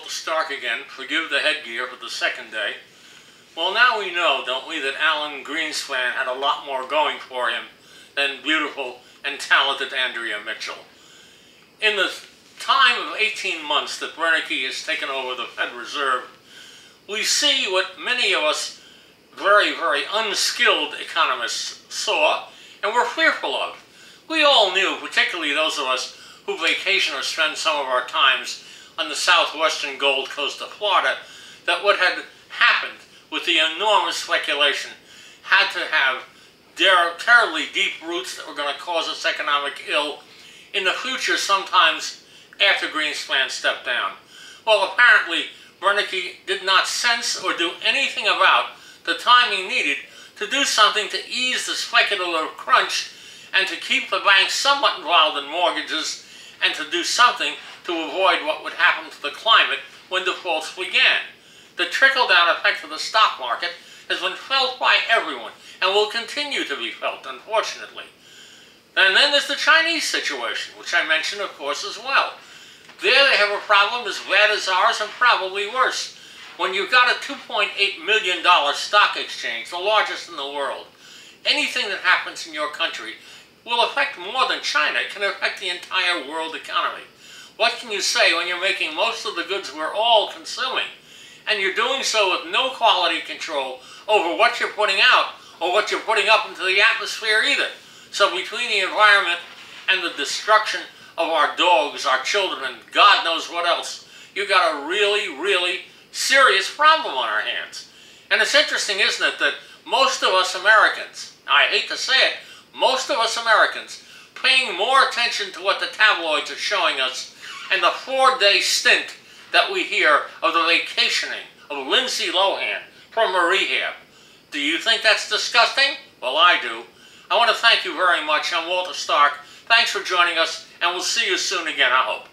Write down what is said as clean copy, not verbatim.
Walter Stark again. Forgive the headgear for the second day. Well, now we know, don't we, that Alan Greenspan had a lot more going for him than beautiful and talented Andrea Mitchell. In the time of 18 months that BERNECKE has taken over the Fed Reserve, we see what many of us very, very unskilled economists saw and were fearful of. We all knew, particularly those of us who vacation or spend some of our times on the southwestern Gold Coast of Florida, that what had happened with the enormous speculation had to have terribly deep roots that were going to cause us economic ill in the future, sometimes after Greenspan stepped down. Well, apparently, BERNECKE did not sense or do anything about the timing needed to do something to ease the speculative crunch and to keep the banks somewhat involved in mortgages and to do something to avoid what would happen to the climate when defaults began. The trickle-down effect of the stock market has been felt by everyone and will continue to be felt, unfortunately. And then there's the Chinese situation, which I mentioned, of course, as well. There they have a problem as bad as ours and probably worse. When you've got a $2.8 million stock exchange, the largest in the world, anything that happens in your country will affect more than China. It can affect the entire world economy. What can you say when you're making most of the goods we're all consuming, and you're doing so with no quality control over what you're putting out or what you're putting up into the atmosphere either? So between the environment and the destruction of our dogs, our children, and God knows what else, you've got a really, really serious problem on our hands. And it's interesting, isn't it, that most of us Americans, I hate to say it, most of us Americans, paying more attention to what the tabloids are showing us and the 4-day stint that we hear of the vacationing of Lindsay Lohan from a rehab. Do you think that's disgusting? Well, I do. I want to thank you very much. I'm Walter Stark. Thanks for joining us, and we'll see you soon again, I hope.